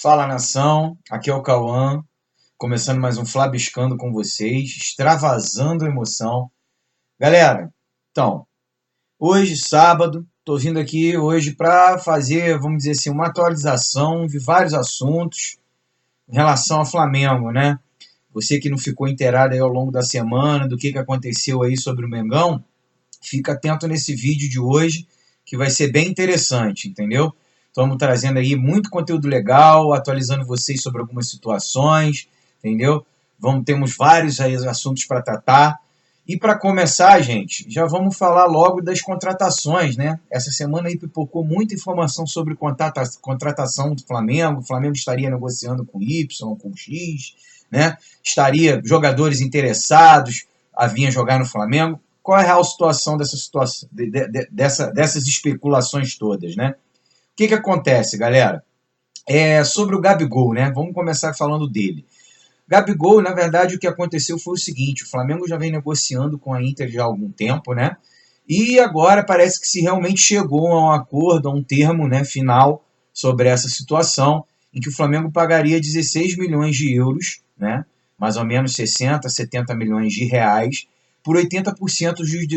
Fala nação, aqui é o Cauã, começando mais um Flabiscando com vocês, extravasando emoção. Galera, então, hoje, sábado, tô vindo aqui hoje para fazer, vamos dizer assim, uma atualização de vários assuntos em relação ao Flamengo, né? Você que não ficou inteirado aí ao longo da semana do que aconteceu aí sobre o Mengão, fica atento nesse vídeo de hoje, que vai ser bem interessante, entendeu? Estamos trazendo aí muito conteúdo legal, atualizando vocês sobre algumas situações, entendeu? Temos vários aí assuntos para tratar. E para começar, gente, já vamos falar logo das contratações, né? Essa semana aí pipocou muita informação sobre contratação do Flamengo. O Flamengo estaria negociando com Y, com X, né? Estaria jogadores interessados a vir jogar no Flamengo. Qual é a real situação dessas especulações todas, né? O que acontece, galera? Sobre o Gabigol, né? Vamos começar falando dele. Gabigol, na verdade, o que aconteceu foi o seguinte: o Flamengo já vem negociando com a Inter já há algum tempo, né? E agora parece que se realmente chegou a um acordo, a um termo, né, final sobre essa situação, em que o Flamengo pagaria 16 milhões de euros, né? Mais ou menos 60, 70 milhões de reais, por 80%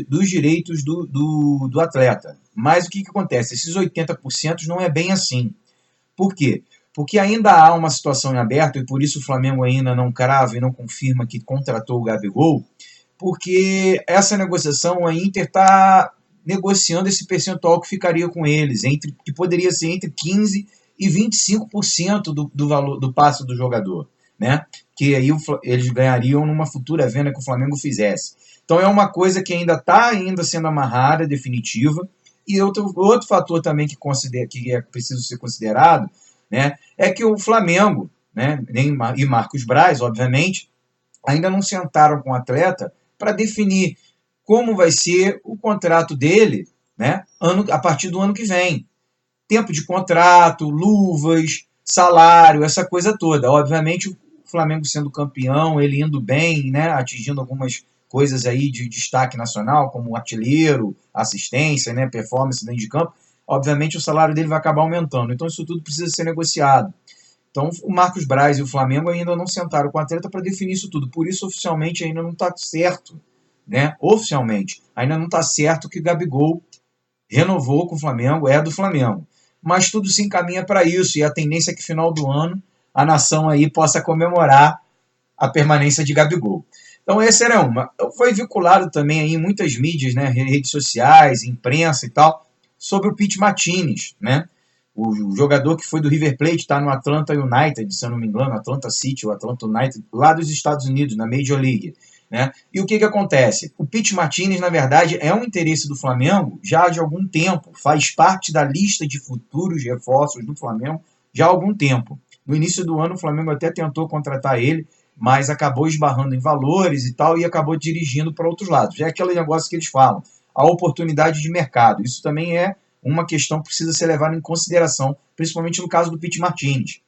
dos direitos do atleta. Mas o que acontece? Esses 80% não é bem assim. Por quê? Porque ainda há uma situação em aberto, e por isso o Flamengo ainda não crava e não confirma que contratou o Gabigol, porque essa negociação, a Inter está negociando esse percentual que ficaria com eles, que poderia ser entre 15% e 25% do valor do passe do jogador, né? Que aí eles ganhariam numa futura venda que o Flamengo fizesse. Então é uma coisa que ainda está sendo amarrada, definitiva. E outro fator também que é preciso ser considerado, né, é que o Flamengo, né, e Marcos Braz, obviamente, ainda não sentaram com o atleta para definir como vai ser o contrato dele, né, a partir do ano que vem. Tempo de contrato, luvas, salário, essa coisa toda. Obviamente, o Flamengo sendo campeão, ele indo bem, né, atingindo algumas coisas aí de destaque nacional, como artilheiro, assistência, né, performance dentro de campo, obviamente o salário dele vai acabar aumentando. Então isso tudo precisa ser negociado. Então o Marcos Braz e o Flamengo ainda não sentaram com o atleta para definir isso tudo. Por isso, oficialmente, ainda não está certo, né? Oficialmente, ainda não está certo que Gabigol renovou com o Flamengo, é do Flamengo. Mas tudo se encaminha para isso, e a tendência é que final do ano a nação aí possa comemorar a permanência de Gabigol. Então essa era uma. Foi vinculado também aí em muitas mídias, né, redes sociais, imprensa e tal, sobre o Pete Martinez, né? O jogador que foi do River Plate, está no Atlanta United, se eu não me engano, Atlanta City, ou Atlanta United, lá dos Estados Unidos, na Major League. Né? E o que acontece? O Pete Martinez, na verdade, é um interesse do Flamengo já de algum tempo, faz parte da lista de futuros reforços do Flamengo já há algum tempo. No início do ano, o Flamengo até tentou contratar ele, mas acabou esbarrando em valores e tal, e acabou dirigindo para outros lados. É aquele negócio que eles falam, a oportunidade de mercado. Isso também é uma questão que precisa ser levada em consideração, principalmente no caso do Pete Martinez.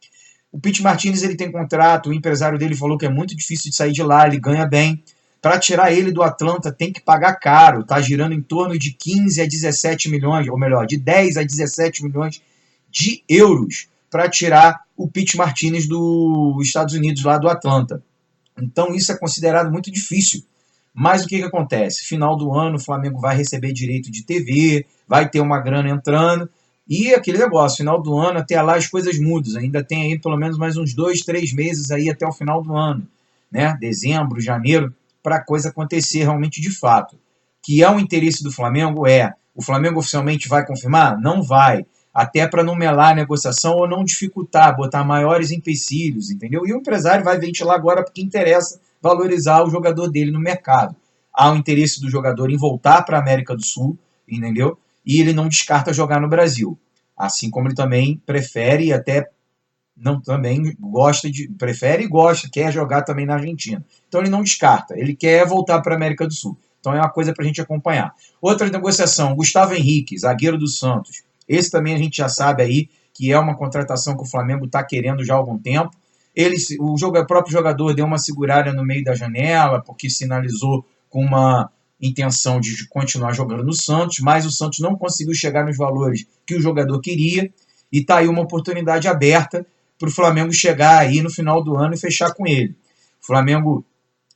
O Pete Martinez, ele tem contrato, o empresário dele falou que é muito difícil de sair de lá, ele ganha bem. Para tirar ele do Atlanta tem que pagar caro, está girando em torno de 15 a 17 milhões, ou melhor, de 10 a 17 milhões de euros para tirar o Pete Martinez dos Estados Unidos, lá do Atlanta. Então isso é considerado muito difícil. Mas o que acontece? Final do ano, o Flamengo vai receber direito de TV, vai ter uma grana entrando, e aquele negócio, final do ano, até lá as coisas mudam. Ainda tem aí pelo menos mais uns 2, 3 meses aí até o final do ano, né? Dezembro, janeiro, para a coisa acontecer realmente de fato. Que é o interesse do Flamengo, o Flamengo oficialmente vai confirmar? Não vai. Até para não melar a negociação ou não dificultar, botar maiores empecilhos, entendeu? E o empresário vai ventilar agora porque interessa valorizar o jogador dele no mercado. Há o interesse do jogador em voltar para a América do Sul, entendeu? E ele não descarta jogar no Brasil. Assim como ele também prefere e até não também gosta de prefere e gosta, quer jogar também na Argentina. Então ele não descarta, ele quer voltar para a América do Sul. Então é uma coisa para a gente acompanhar. Outra negociação, Gustavo Henrique, zagueiro do Santos. Esse também a gente já sabe aí que é uma contratação que o Flamengo está querendo já há algum tempo. O próprio jogador deu uma segurada no meio da janela, porque sinalizou com uma intenção de continuar jogando no Santos, mas o Santos não conseguiu chegar nos valores que o jogador queria, e está aí uma oportunidade aberta para o Flamengo chegar aí no final do ano e fechar com ele. O Flamengo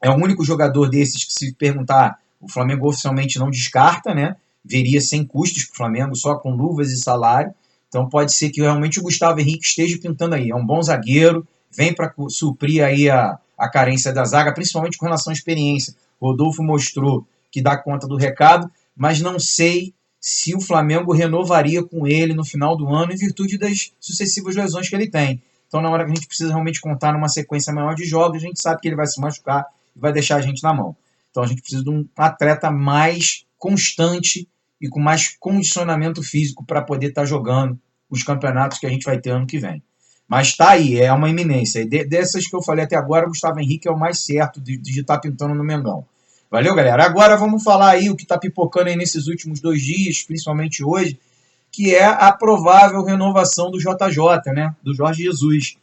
é o único jogador desses que, se perguntar, o Flamengo oficialmente não descarta, né? Veria sem custos para o Flamengo, só com luvas e salário. Então pode ser que realmente o Gustavo Henrique esteja pintando aí. É um bom zagueiro, vem para suprir aí a carência da zaga, principalmente com relação à experiência. Rodolfo mostrou que dá conta do recado, mas não sei se o Flamengo renovaria com ele no final do ano em virtude das sucessivas lesões que ele tem. Então, na hora que a gente precisa realmente contar numa sequência maior de jogos, a gente sabe que ele vai se machucar e vai deixar a gente na mão. Então, a gente precisa de um atleta mais constante e com mais condicionamento físico para poder estar jogando os campeonatos que a gente vai ter ano que vem. Mas tá aí, é uma iminência. Dessas que eu falei até agora, o Gustavo Henrique é o mais certo de estar pintando no Mengão. Valeu, galera? Agora vamos falar aí o que está pipocando aí nesses últimos 2 dias, principalmente hoje, que é a provável renovação do JJ, né? Do Jorge Jesus.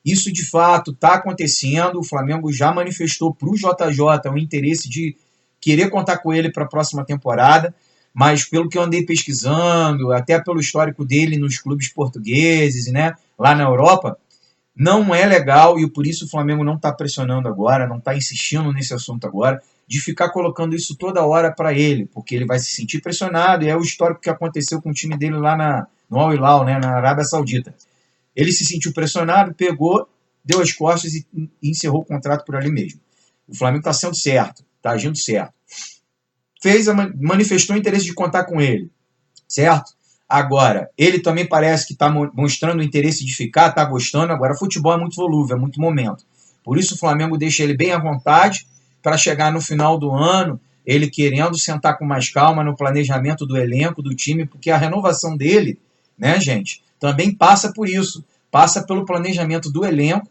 Isso, de fato, está acontecendo. O Flamengo já manifestou para o JJ o interesse de querer contar com ele para a próxima temporada, mas pelo que eu andei pesquisando, até pelo histórico dele nos clubes portugueses, né? Lá na Europa, não é legal e por isso o Flamengo não está pressionando agora, não está insistindo nesse assunto agora, de ficar colocando isso toda hora para ele, porque ele vai se sentir pressionado, e é o histórico que aconteceu com o time dele lá no Al Hilal, né, na Arábia Saudita. Ele se sentiu pressionado, pegou, deu as costas e encerrou o contrato por ali mesmo. O Flamengo está sendo certo, está agindo certo. Manifestou o interesse de contar com ele, certo? Agora, ele também parece que está mostrando o interesse de ficar, está gostando. Agora, futebol é muito volúvel, é muito momento. Por isso o Flamengo deixa ele bem à vontade para chegar no final do ano, ele querendo sentar com mais calma no planejamento do elenco, do time, porque a renovação dele, né, gente, também passa por isso. Passa pelo planejamento do elenco,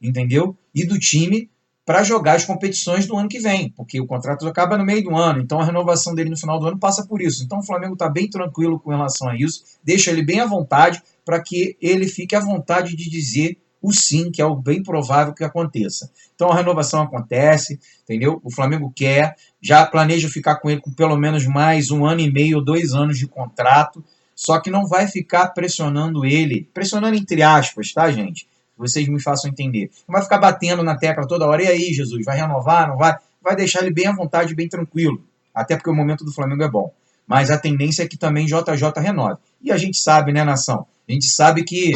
entendeu? E do time para jogar as competições do ano que vem, porque o contrato acaba no meio do ano, então a renovação dele no final do ano passa por isso. Então o Flamengo está bem tranquilo com relação a isso, deixa ele bem à vontade para que ele fique à vontade de dizer o sim, que é o bem provável que aconteça. Então a renovação acontece, entendeu? O Flamengo quer, já planeja ficar com ele com pelo menos mais 1 ano e meio ou 2 anos de contrato, só que não vai ficar pressionando ele, pressionando entre aspas, tá, gente? Vocês me façam entender. Não vai ficar batendo na tecla toda hora. E aí, Jesus, vai renovar, não vai? Vai deixar ele bem à vontade, bem tranquilo. Até porque o momento do Flamengo é bom. Mas a tendência é que também JJ renove. E a gente sabe, né, nação? A gente sabe que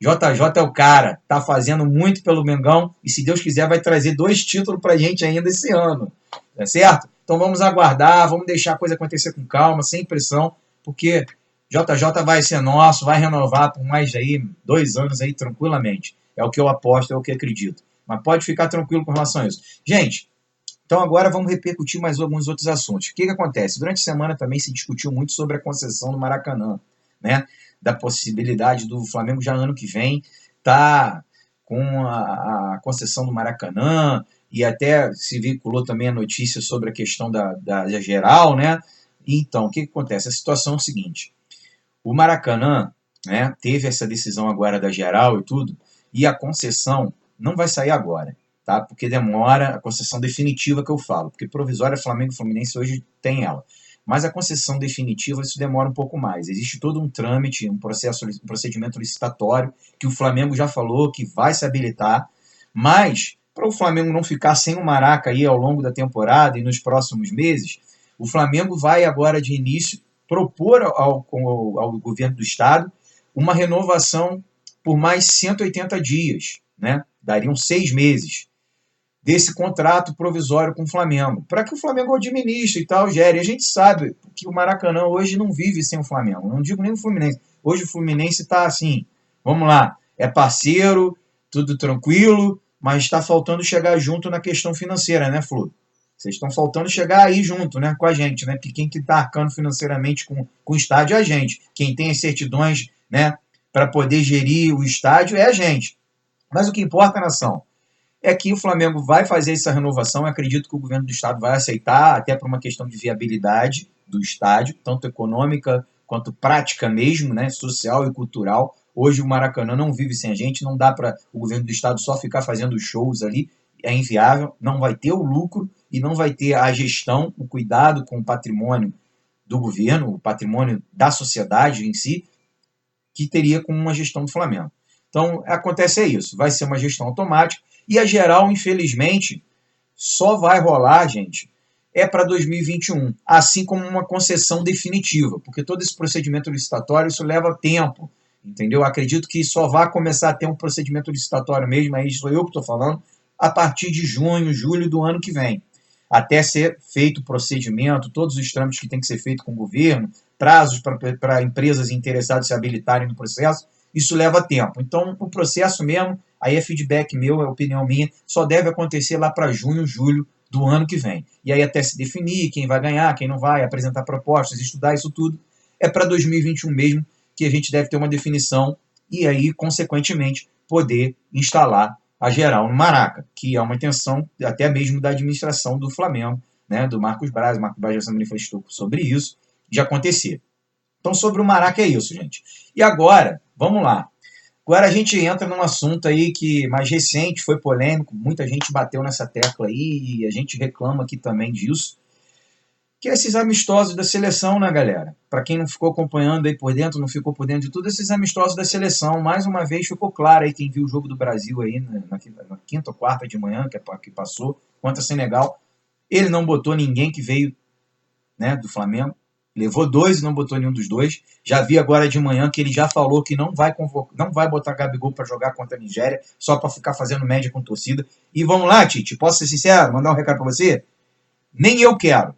JJ é o cara. Tá fazendo muito pelo Mengão. E se Deus quiser, vai trazer 2 títulos pra gente ainda esse ano. Tá certo? Então vamos aguardar, vamos deixar a coisa acontecer com calma, sem pressão. Porque JJ vai ser nosso, vai renovar por mais aí 2 anos aí tranquilamente. É o que eu aposto, é o que eu acredito. Mas pode ficar tranquilo com relação a isso. Gente, então agora vamos repercutir mais alguns outros assuntos. O que acontece? Durante a semana também se discutiu muito sobre a concessão do Maracanã, né? Da possibilidade do Flamengo já ano que vem tá com a concessão do Maracanã, e até se veiculou também a notícia sobre a questão da geral, né? Então, o que acontece? A situação é o seguinte: o Maracanã, né, teve essa decisão agora da geral e tudo, e a concessão não vai sair agora, tá? Porque demora, a concessão definitiva que eu falo, porque provisória Flamengo e Fluminense hoje tem ela. Mas a concessão definitiva, isso demora um pouco mais. Existe todo um trâmite, um procedimento licitatório, que o Flamengo já falou que vai se habilitar, mas para o Flamengo não ficar sem o Maraca aí ao longo da temporada e nos próximos meses, o Flamengo vai agora de início propor ao governo do estado uma renovação por mais 180 dias, né? Dariam 6 meses desse contrato provisório com o Flamengo, para que o Flamengo administre e tal, gere. A gente sabe que o Maracanã hoje não vive sem o Flamengo, não digo nem o Fluminense. Hoje o Fluminense está assim, vamos lá, é parceiro, tudo tranquilo, mas está faltando chegar junto na questão financeira, né, Flu? Vocês estão faltando chegar aí junto, né, com a gente, né? Porque quem que está arcando financeiramente com o estádio é a gente. Quem tem as certidões, né, para poder gerir o estádio é a gente. Mas o que importa, nação, é que o Flamengo vai fazer essa renovação. Eu acredito que o governo do estado vai aceitar, até por uma questão de viabilidade do estádio, tanto econômica quanto prática mesmo, né, social e cultural. Hoje o Maracanã não vive sem a gente, não dá para o governo do estado só ficar fazendo shows ali, é inviável, não vai ter o lucro e não vai ter a gestão, o cuidado com o patrimônio do governo, o patrimônio da sociedade em si, que teria com uma gestão do Flamengo. Então, acontece isso. Vai ser uma gestão automática. E a geral, infelizmente, só vai rolar, gente, para 2021. Assim como uma concessão definitiva. Porque todo esse procedimento licitatório, isso leva tempo. Entendeu? Acredito que só vai começar a ter um procedimento licitatório mesmo, aí sou eu que estou falando, a partir de junho, julho do ano que vem. Até ser feito o procedimento, todos os trâmites que tem que ser feito com o governo, prazos para empresas interessadas se habilitarem no processo, isso leva tempo. Então, o processo mesmo, aí é feedback meu, é opinião minha, só deve acontecer lá para junho, julho do ano que vem. E aí até se definir quem vai ganhar, quem não vai, apresentar propostas, estudar isso tudo, é para 2021 mesmo que a gente deve ter uma definição e aí, consequentemente, poder instalar a geral no Maraca, que é uma intenção até mesmo da administração do Flamengo, né, do Marcos Braz. O Marcos Braz já se manifestou sobre isso, de acontecer. Então, sobre o Maraca é isso, gente. E agora, vamos lá. Agora a gente entra num assunto aí que mais recente, foi polêmico, muita gente bateu nessa tecla aí e a gente reclama aqui também disso, que é esses amistosos da seleção, né, galera? Para quem não ficou acompanhando aí por dentro, não ficou por dentro de tudo, esses amistosos da seleção, mais uma vez ficou claro aí, quem viu o jogo do Brasil aí na quinta ou quarta de manhã, que passou, contra Senegal, ele não botou ninguém que veio, né, do Flamengo, levou dois e não botou nenhum dos dois. Já vi agora de manhã que ele já falou que não vai botar Gabigol para jogar contra a Nigéria, só para ficar fazendo média com torcida. E vamos lá, Tite, posso ser sincero, mandar um recado para você? Nem eu quero.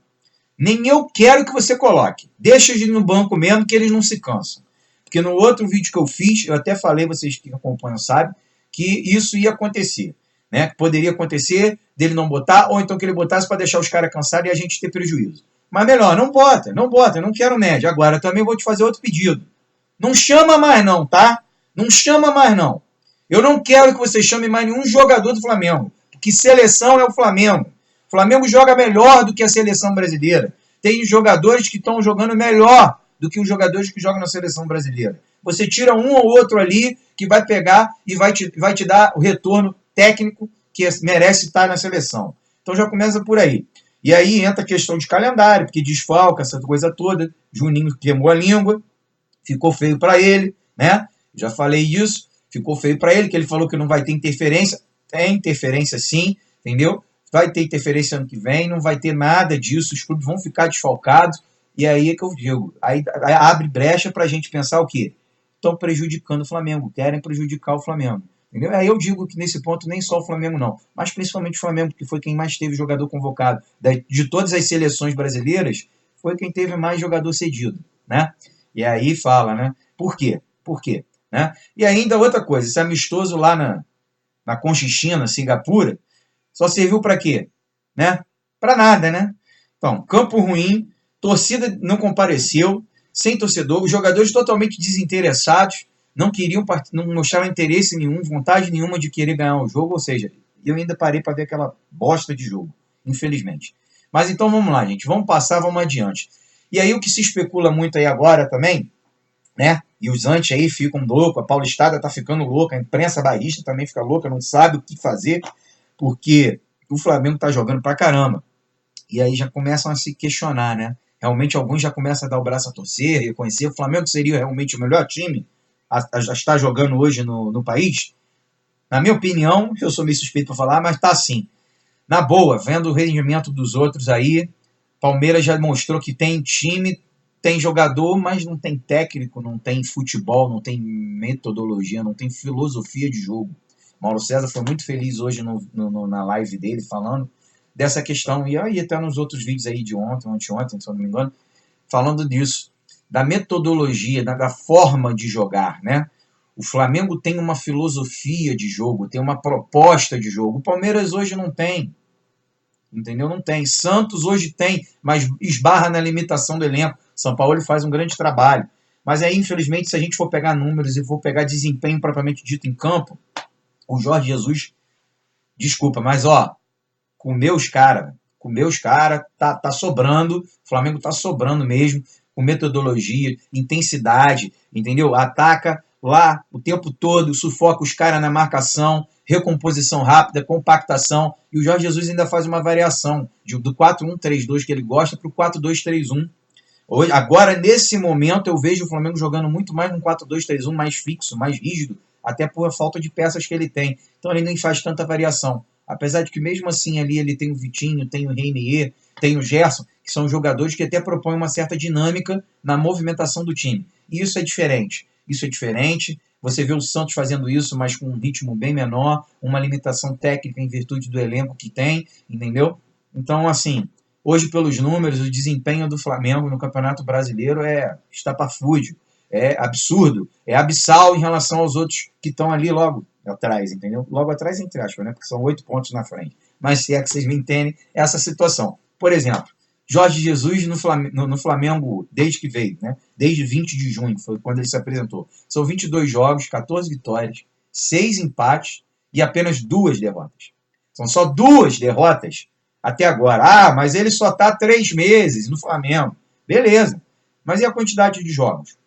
Nem eu quero que você coloque. Deixa de ir no banco mesmo, que eles não se cansam. Porque no outro vídeo que eu fiz, eu até falei, vocês que acompanham sabem, que isso ia acontecer. Né? Que poderia acontecer dele não botar, ou então que ele botasse para deixar os caras cansados e a gente ter prejuízo. Mas melhor, não bota, eu não quero média. Agora, também vou te fazer outro pedido. Não chama mais não, tá? Não chama mais não. Eu não quero que você chame mais nenhum jogador do Flamengo. Porque seleção é o Flamengo. O Flamengo joga melhor do que a seleção brasileira. Tem jogadores que estão jogando melhor do que os jogadores que jogam na seleção brasileira. Você tira um ou outro ali que vai pegar e vai te dar o retorno técnico que merece estar na seleção. Então já começa por aí. E aí entra a questão de calendário, porque desfalca essa coisa toda. Juninho queimou a língua, ficou feio para ele, né? Já falei isso, ficou feio para ele, que ele falou que não vai ter interferência. Tem interferência sim, entendeu? Vai ter interferência ano que vem, não vai ter nada disso, os clubes vão ficar desfalcados, e aí é que eu digo, aí abre brecha para a gente pensar o quê? Estão prejudicando o Flamengo, querem prejudicar o Flamengo. Entendeu? Aí eu digo que nesse ponto nem só o Flamengo não, mas principalmente o Flamengo, que foi quem mais teve jogador convocado. De todas as seleções brasileiras, foi quem teve mais jogador cedido, né? E aí fala, né? Por quê? Por quê? Né? E ainda outra coisa, esse amistoso lá na Conchichina, Singapura, só serviu para quê? Né? Para nada, né? Então, campo ruim, torcida não compareceu, sem torcedor, os jogadores totalmente desinteressados, não queriam, não mostraram interesse nenhum, vontade nenhuma de querer ganhar o jogo, ou seja, eu ainda parei para ver aquela bosta de jogo, infelizmente. Mas então vamos lá, gente, vamos passar, vamos adiante. E aí o que se especula muito aí agora também, né? E os antes aí ficam loucos, a Paulistada tá ficando louca, a imprensa barrista também fica louca, não sabe o que fazer, porque o Flamengo está jogando pra caramba. E aí já começam a se questionar, né? Realmente alguns já começam a dar o braço a torcer, reconhecer o Flamengo seria realmente o melhor time a estar jogando hoje no país. Na minha opinião, eu sou meio suspeito para falar, mas tá assim. Na boa, vendo o rendimento dos outros aí, Palmeiras já mostrou que tem time, tem jogador, mas não tem técnico, não tem futebol, não tem metodologia, não tem filosofia de jogo. Mauro César foi muito feliz hoje na live dele falando dessa questão, e aí até nos outros vídeos aí de ontem, anteontem, se eu não me engano, falando disso, da metodologia, da forma de jogar, né? O Flamengo tem uma filosofia de jogo, tem uma proposta de jogo. O Palmeiras hoje não tem, entendeu? Não tem. Santos hoje tem, mas esbarra na limitação do elenco. São Paulo faz um grande trabalho. Mas aí, infelizmente, se a gente for pegar números e for pegar desempenho propriamente dito em campo, o Jorge Jesus, desculpa, mas ó, com meus caras, tá sobrando, o Flamengo tá sobrando mesmo, com metodologia, intensidade, entendeu? Ataca lá o tempo todo, sufoca os caras na marcação, recomposição rápida, compactação, e o Jorge Jesus ainda faz uma variação do 4-1-3-2 que ele gosta para o 4-2-3-1. Agora, nesse momento, eu vejo o Flamengo jogando muito mais num 4-2-3-1 mais fixo, mais rígido, até por falta de peças que ele tem. Então ele nem faz tanta variação. Apesar de que mesmo assim ali ele tem o Vitinho, tem o Reinier, tem o Gerson, que são jogadores que até propõem uma certa dinâmica na movimentação do time. E isso é diferente. Isso é diferente. Você vê o Santos fazendo isso, mas com um ritmo bem menor, uma limitação técnica em virtude do elenco que tem, entendeu? Então, assim, hoje pelos números, o desempenho do Flamengo no Campeonato Brasileiro é estapafúrdio, é absurdo, é abissal em relação aos outros que estão ali logo atrás, entendeu? Logo atrás, entre aspas, né? Porque são 8 pontos na frente. Mas se é que vocês me entendem, essa situação. Por exemplo, Jorge Jesus no Flamengo desde que veio, né? Desde 20 de junho, foi quando ele se apresentou. São 22 jogos, 14 vitórias, 6 empates e apenas 2 derrotas. São só 2 derrotas até agora. Ah, mas ele só está 3 meses no Flamengo. Beleza. Mas e a quantidade de jogos?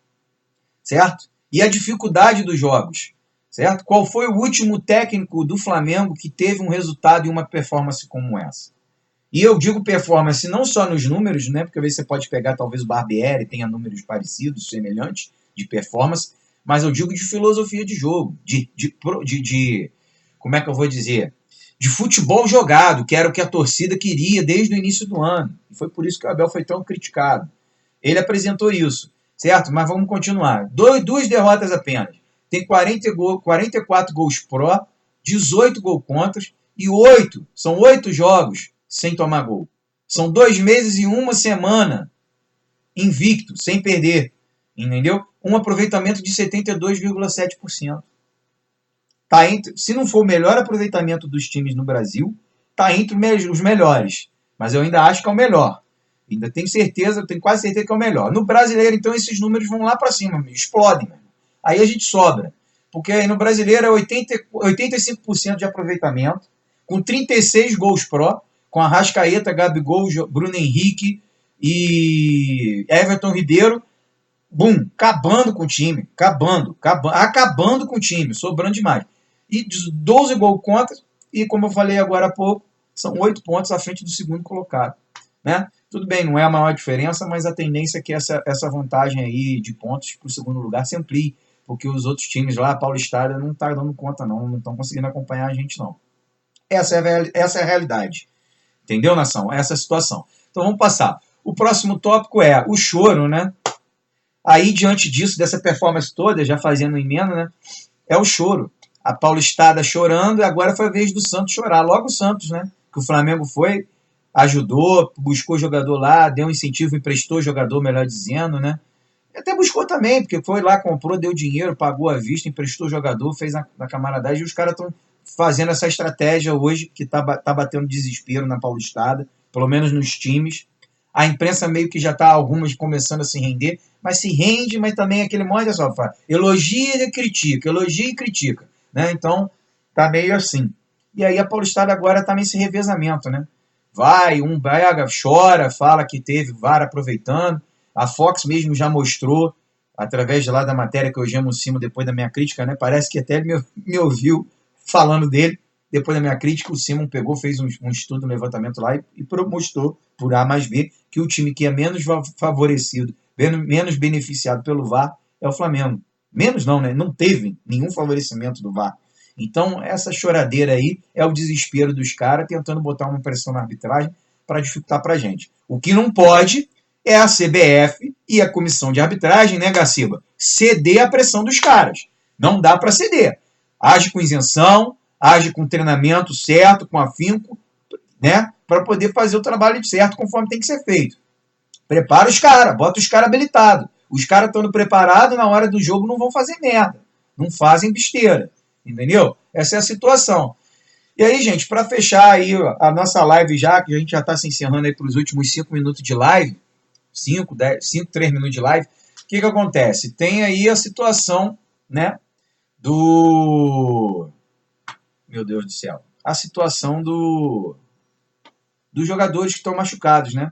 Certo? E a dificuldade dos jogos? Certo? Qual foi o último técnico do Flamengo que teve um resultado e uma performance como essa? E eu digo performance não só nos números, né? Porque às vezes você pode pegar talvez o Barbieri, tenha números parecidos, semelhantes de performance, mas eu digo de filosofia de jogo, como é que eu vou dizer? De futebol jogado, que era o que a torcida queria desde o início do ano. E foi por isso que o Abel foi tão criticado. Ele apresentou isso, certo? Mas vamos continuar. 2 derrotas apenas. Tem 44 gols pró, 18 gols contra e 8. São 8 jogos sem tomar gol. São 2 meses e 1 semana invicto, sem perder. Entendeu? Um aproveitamento de 72,7%. Tá entre, se não for o melhor aproveitamento dos times no Brasil, tá entre os melhores. Mas eu ainda acho que é o melhor. Ainda tenho certeza, tenho quase certeza que é o melhor. No brasileiro, então, esses números vão lá para cima, explodem. Mano. Aí a gente sobra. Porque aí no brasileiro é 85% de aproveitamento, com 36 gols pró, com Arrascaeta, Gabigol, Bruno Henrique e Everton Ribeiro, bum, acabando com o time, acabando com o time, sobrando demais. E 12 gols contra, e como eu falei agora há pouco, são 8 pontos à frente do segundo colocado. Né? Tudo bem, não é a maior diferença, mas a tendência é que essa vantagem aí de pontos para o segundo lugar se amplie, porque os outros times lá, a Paulistada, não estão dando conta, não estão conseguindo acompanhar a gente, não. Essa é a realidade. Entendeu, nação? Essa é a situação. Então vamos passar. O próximo tópico é o choro, né? Aí, diante disso, dessa performance toda, já fazendo emenda, né? É o choro. A Paulistada chorando, e agora foi a vez do Santos chorar. Logo o Santos, né? Que o Flamengo foi, ajudou, buscou jogador lá, deu um incentivo, emprestou jogador, melhor dizendo, né? Até buscou também, porque foi lá, comprou, deu dinheiro, pagou à vista, emprestou jogador, fez na camaradagem, e os caras estão fazendo essa estratégia hoje, que tá batendo desespero na Paulistada, pelo menos nos times. A imprensa meio que já está, algumas começando a se render, mas se rende, mas também aquele monte só fala, elogia e critica, elogia e critica. Né? Então, tá meio assim. E aí a Paulistada agora está nesse revezamento, né? Um pega, chora, fala que teve VAR aproveitando. A Fox mesmo já mostrou, através de lá da matéria que eu gemo cima depois da minha crítica, né? Parece que até ele me ouviu falando dele. Depois da minha crítica, o Simon pegou, fez um estudo, um levantamento lá e mostrou, por A mais B, que o time que é menos favorecido, menos beneficiado pelo VAR é o Flamengo. Menos não, né? Não teve nenhum favorecimento do VAR. Então, essa choradeira aí é o desespero dos caras tentando botar uma pressão na arbitragem para dificultar para a gente. O que não pode é a CBF e a comissão de arbitragem, né, Gaciba, ceder a pressão dos caras. Não dá para ceder. Age com isenção, age com treinamento certo, com afinco, né, para poder fazer o trabalho certo conforme tem que ser feito. Prepara os caras, bota os caras habilitados. Os caras estando preparados, na hora do jogo não vão fazer merda. Não fazem besteira. Entendeu? Essa é a situação. E aí, gente, para fechar aí a nossa live já, que a gente já está se encerrando aí para os últimos 5 minutos de live, 3 minutos de live, o que acontece? Tem aí a situação, né, meu Deus do céu, a situação dos jogadores que estão machucados, né?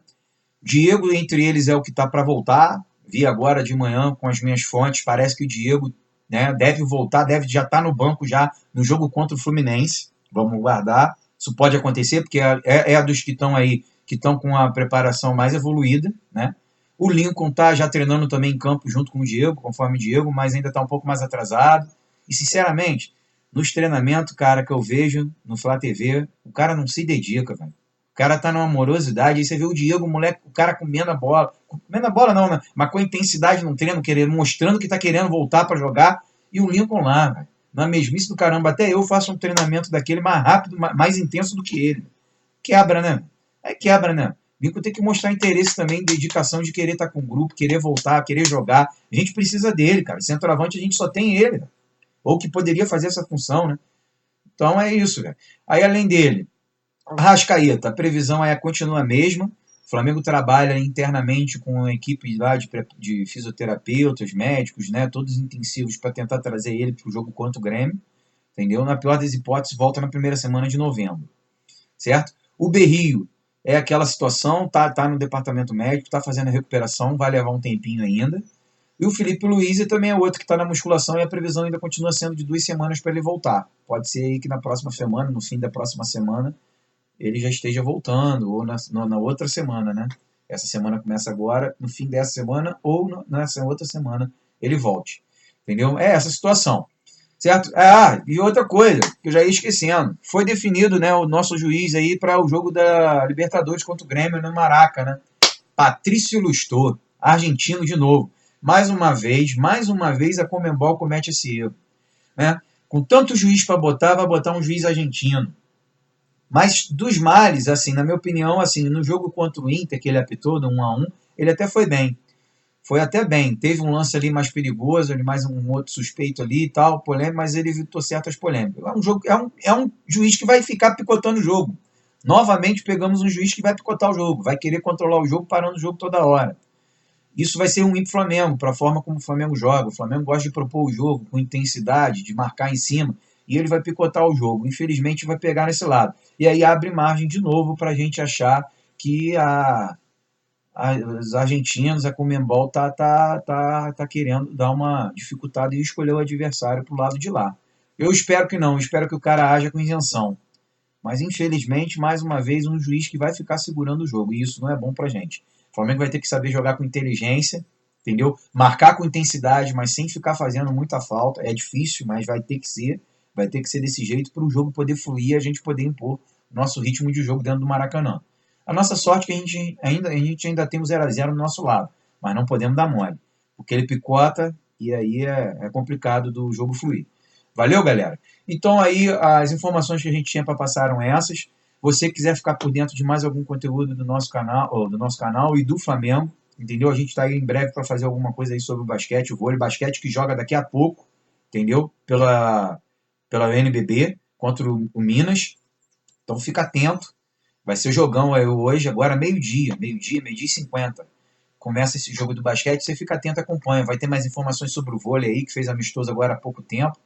Diego, entre eles, é o que está para voltar. Vi agora de manhã com as minhas fontes, parece que o Diego, né, deve voltar, deve já estar no banco já no jogo contra o Fluminense. Vamos guardar. Isso pode acontecer, porque é dos que estão aí, que estão com a preparação mais evoluída, né? O Lincoln está já treinando também em campo junto com o Diego, conforme o Diego, mas ainda está um pouco mais atrasado. E, sinceramente, nos treinamentos, cara, que eu vejo no Flá TV, o cara não se dedica, velho. O cara tá numa amorosidade, aí você vê o Diego, o moleque, o cara comendo a bola não, né? Mas com a intensidade no treino, querendo, mostrando que tá querendo voltar para jogar, e o Lincoln lá, velho. Na mesmice do caramba, até eu faço um treinamento daquele mais rápido, mais intenso do que ele. Quebra, né? Aí quebra, né? O Lincoln tem que mostrar interesse também, dedicação de querer estar com o grupo, querer voltar, querer jogar. A gente precisa dele, cara. Centroavante a gente só tem ele, né? Ou que poderia fazer essa função, né? Então é isso, velho. Aí além dele, Arrascaeta, a previsão continua a mesma. O Flamengo trabalha internamente com a equipe lá de fisioterapeutas, médicos, né, todos intensivos para tentar trazer ele para o jogo contra o Grêmio. Entendeu? Na pior das hipóteses, volta na primeira semana de novembro. Certo? O Berrio é aquela situação, tá no departamento médico, tá fazendo a recuperação, vai levar um tempinho ainda. E o Felipe Luiz também é outro que está na musculação e a previsão ainda continua sendo de 2 semanas para ele voltar. Pode ser aí que na próxima semana, no fim da próxima semana, ele já esteja voltando, ou na outra semana, né? Essa semana começa agora, no fim dessa semana, ou nessa outra semana ele volte. Entendeu? É essa situação. Certo? E outra coisa, que eu já ia esquecendo, foi definido, né, o nosso juiz aí para o jogo da Libertadores contra o Grêmio no Maraca, né? Patrício Lustô, argentino de novo. Mais uma vez a Conmebol comete esse erro, né? Com tanto juiz para botar, vai botar um juiz argentino. Mas dos males, assim, na minha opinião, assim, no jogo contra o Inter, que ele apitou, no 1-1, ele até foi bem. Foi até bem. Teve um lance ali mais perigoso, mais um outro suspeito ali e tal, polêmico, mas ele evitou certas polêmicas. É um juiz que vai ficar picotando o jogo. Novamente pegamos um juiz que vai picotar o jogo, vai querer controlar o jogo, parando o jogo toda hora. Isso vai ser ruim para o Flamengo, para a forma como o Flamengo joga. O Flamengo gosta de propor o jogo com intensidade, de marcar em cima, e ele vai picotar o jogo. Infelizmente vai pegar nesse lado. E aí abre margem de novo para a gente achar que os argentinos, a Conmebol tá querendo dar uma dificultada e escolher o adversário para o lado de lá. Eu espero que não, eu espero que o cara haja com isenção. Mas infelizmente, mais uma vez, um juiz que vai ficar segurando o jogo, e isso não é bom pra gente. O Flamengo vai ter que saber jogar com inteligência, entendeu? Marcar com intensidade, mas sem ficar fazendo muita falta. É difícil, mas vai ter que ser. Vai ter que ser desse jeito para o jogo poder fluir e a gente poder impor o nosso ritmo de jogo dentro do Maracanã. A nossa sorte é que a gente ainda tem o 0-0 no nosso lado, mas não podemos dar mole, porque ele picota e aí é complicado do jogo fluir. Valeu, galera? Então aí as informações que a gente tinha para passar eram essas. Você quiser ficar por dentro de mais algum conteúdo do nosso canal e do Flamengo, entendeu? A gente está aí em breve para fazer alguma coisa aí sobre o basquete, o vôlei, basquete que joga daqui a pouco, entendeu? Pela NBB contra o Minas. Então fica atento. Vai ser jogão hoje, agora meio-dia e 50. Começa esse jogo do basquete, você fica atento, acompanha. Vai ter mais informações sobre o vôlei aí, que fez amistoso agora há pouco tempo,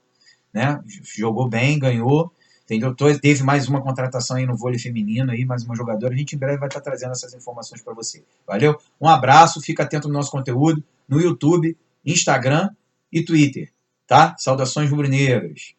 né? Jogou bem, ganhou, entendeu? Teve mais uma contratação aí no vôlei feminino aí, mais uma jogadora. A gente em breve vai estar trazendo essas informações para você. Valeu? Um abraço, fica atento no nosso conteúdo no YouTube, Instagram e Twitter, tá? Saudações rubro-negras.